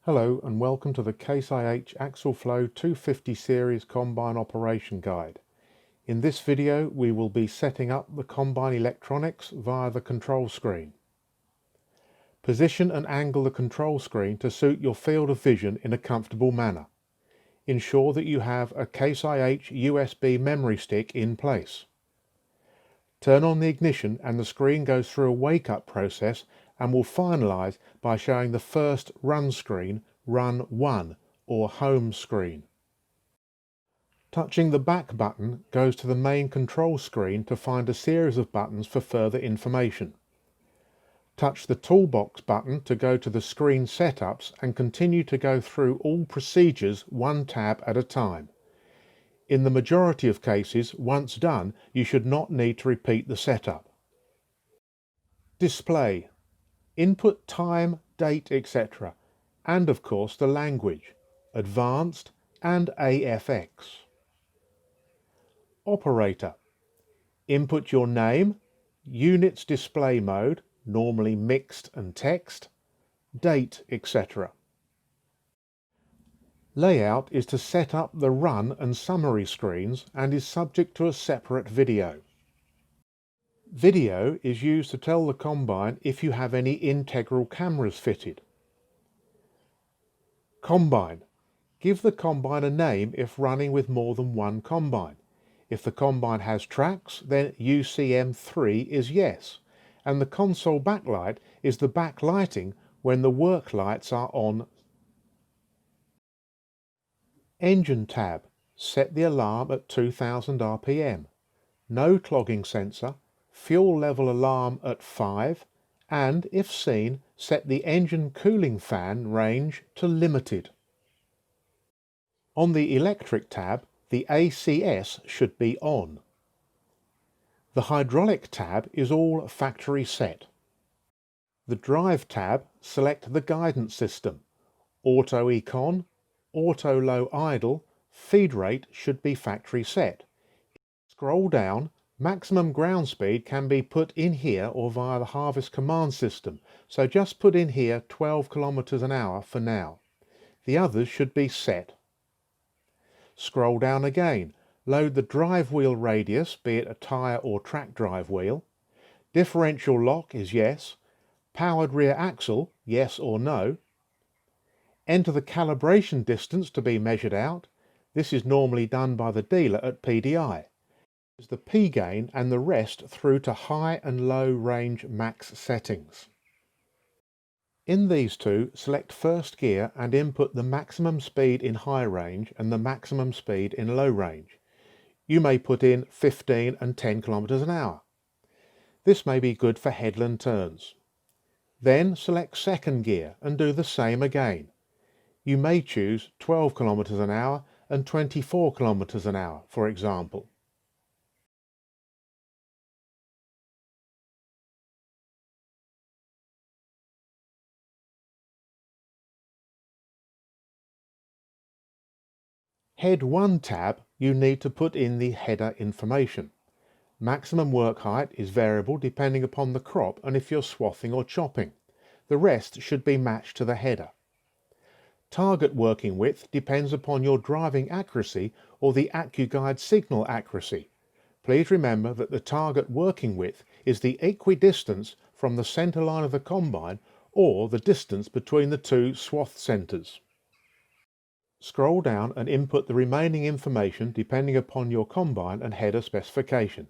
Hello and welcome to the Case IH Axial Flow 250 Series Combine Operation Guide. In this video we will be setting up the combine electronics via the control screen. Position and angle the control screen to suit your field of vision in a comfortable manner. Ensure that you have a Case IH USB memory stick in place. Turn on the ignition and the screen goes through a wake-up process and will finalise by showing the first run screen, Run 1, or Home screen. Touching the back button goes to the main control screen to find a series of buttons for further information. Touch the Toolbox button to go to the screen setups and continue to go through all procedures one tab at a time. In the majority of cases, once done, you should not need to repeat the setup. Display. Input time, date, etc. And of course the language, Advanced and AFX. Operator. Input your name, units display mode, normally mixed and text, date, etc. Layout is to set up the run and summary screens and is subject to a separate video. Video is used to tell the combine if you have any integral cameras fitted. Combine. Give the combine a name if running with more than one combine. If the combine has tracks, then UCM3 is yes, and the console backlight is the backlighting when the work lights are on. Engine tab. Set the alarm at 2000 RPM. No clogging sensor. Fuel level alarm at 5, and if seen, set the engine cooling fan range to limited. On the electric tab, the ACS should be on. The hydraulic tab is all factory set. The drive tab, select the guidance system. Auto Econ, Auto Low Idle, feed rate should be factory set. Scroll down. Maximum ground speed can be put in here or via the harvest command system, so just put in here 12 kilometers an hour for now. The others should be set. Scroll down again. Load the drive wheel radius, be it a tyre or track drive wheel. Differential lock is yes. Powered rear axle, yes or no. Enter the calibration distance to be measured out. This is normally done by the dealer at PDI. Is the P gain and the rest through to high and low range max settings. In these two, select first gear and input the maximum speed in high range and the maximum speed in low range. You may put in 15 and 10 kilometers an hour. This may be good for headland turns. Then select second gear and do the same again. You may choose 12 kilometers an hour and 24 kilometers an hour, for example. Head 1 tab, you need to put in the header information. Maximum work height is variable depending upon the crop and if you're swathing or chopping. The rest should be matched to the header. Target working width depends upon your driving accuracy or the AccuGuide signal accuracy. Please remember that the target working width is the equidistance from the centre line of the combine or the distance between the two swath centres. Scroll down and input the remaining information depending upon your combine and header specification.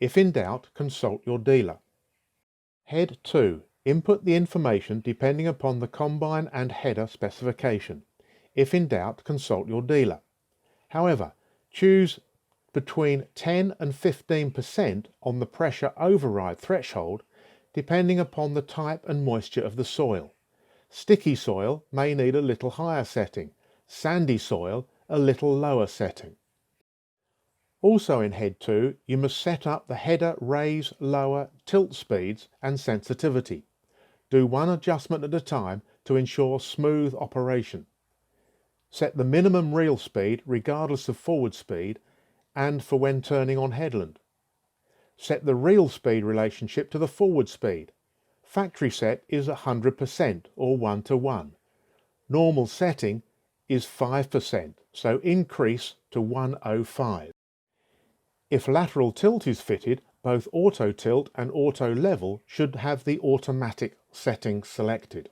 If in doubt, consult your dealer. Head 2. Input the information depending upon the combine and header specification. If in doubt, consult your dealer. However, choose between 10 and 15% on the pressure override threshold depending upon the type and moisture of the soil. Sticky soil may need a little higher setting. Sandy soil, a little lower setting. Also in Head 2, you must set up the header raise, lower, tilt speeds and sensitivity. Do one adjustment at a time to ensure smooth operation. Set the minimum reel speed regardless of forward speed and for when turning on headland. Set the reel speed relationship to the forward speed. Factory set is 100% or 1:1. Normal setting is 5%, so increase to 105. If lateral tilt is fitted, both auto tilt and auto level should have the automatic setting selected.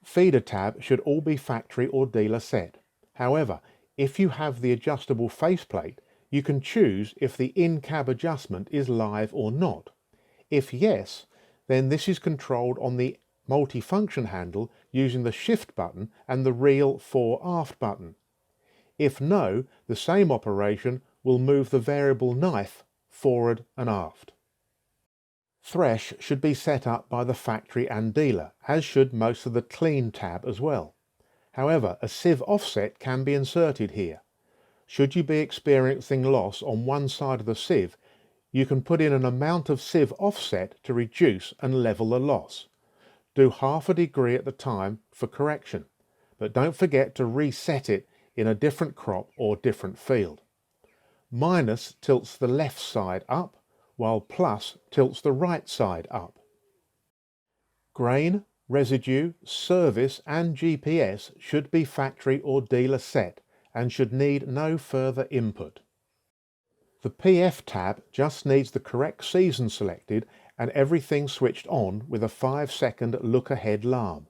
Feeder tab should all be factory or dealer set. However, if you have the adjustable faceplate, you can choose if the in-cab adjustment is live or not. If yes, then this is controlled on the multifunction handle using the shift button and the reel fore aft button. If no, the same operation will move the variable knife forward and aft. Thresh should be set up by the factory and dealer, as should most of the clean tab as well. However, a sieve offset can be inserted here. Should you be experiencing loss on one side of the sieve, you can put in an amount of sieve offset to reduce and level the loss. Do half a degree at the time for correction, but don't forget to reset it in a different crop or different field. Minus tilts the left side up, while plus tilts the right side up. Grain, residue, service and GPS should be factory or dealer set and should need no further input. The PF tab just needs the correct season selected and everything switched on with a 5-second look ahead alarm.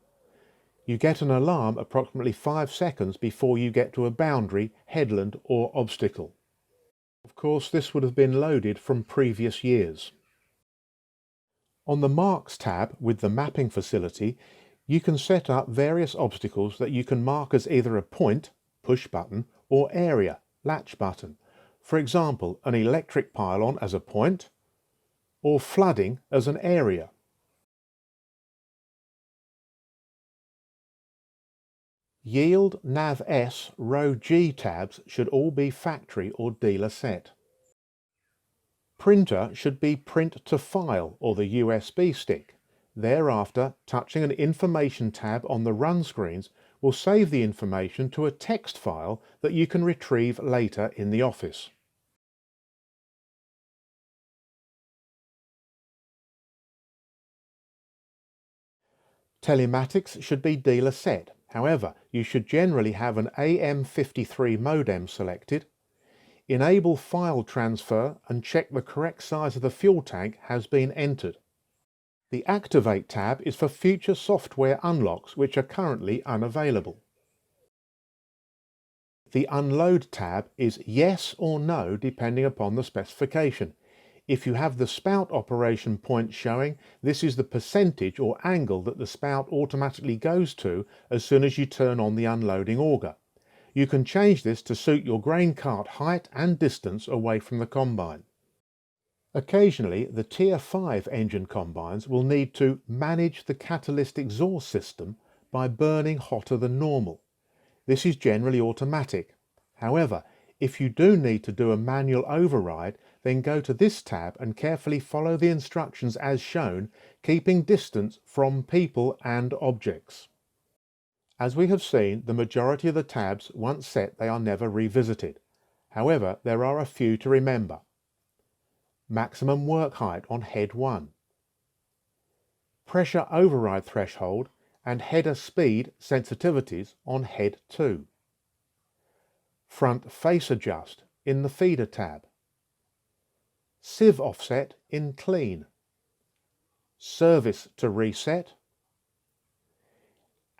You get an alarm approximately 5 seconds before you get to a boundary, headland or obstacle. Of course, this would have been loaded from previous years. On the Marks tab with the mapping facility, you can set up various obstacles that you can mark as either a point, push button, or area, latch button. For example, an electric pylon as a point, or flooding as an area. Yield, Nav S, Row G tabs should all be factory or dealer set. Printer should be print to file or the USB stick. Thereafter, touching an information tab on the run screens will save the information to a text file that you can retrieve later in the office. Telematics should be dealer set. However, you should generally have an AM53 modem selected. Enable file transfer and check the correct size of the fuel tank has been entered. The Activate tab is for future software unlocks which are currently unavailable. The Unload tab is yes or no depending upon the specification. If you have the spout operation point showing, this is the percentage or angle that the spout automatically goes to as soon as you turn on the unloading auger. You can change this to suit your grain cart height and distance away from the combine. Occasionally, the Tier 5 engine combines will need to manage the catalyst exhaust system by burning hotter than normal. This is generally automatic. However, if you do need to do a manual override, then go to this tab and carefully follow the instructions as shown, keeping distance from people and objects. As we have seen, the majority of the tabs, once set, they are never revisited. However, there are a few to remember. Maximum work height on head 1. Pressure override threshold and header speed sensitivities on head 2. Front face adjust in the feeder tab. Sieve offset in clean. Service to reset.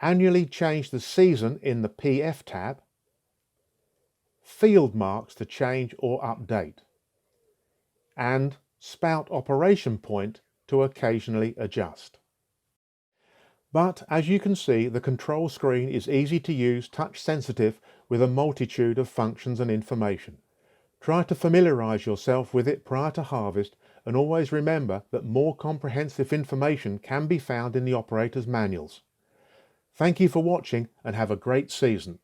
Annually change the season in the PF tab. Field marks to change or update. And spout operation point to occasionally adjust. But as you can see, the control screen is easy to use, touch sensitive, with a multitude of functions and information. Try to familiarise yourself with it prior to harvest, and always remember that more comprehensive information can be found in the operator's manuals. Thank you for watching and have a great season.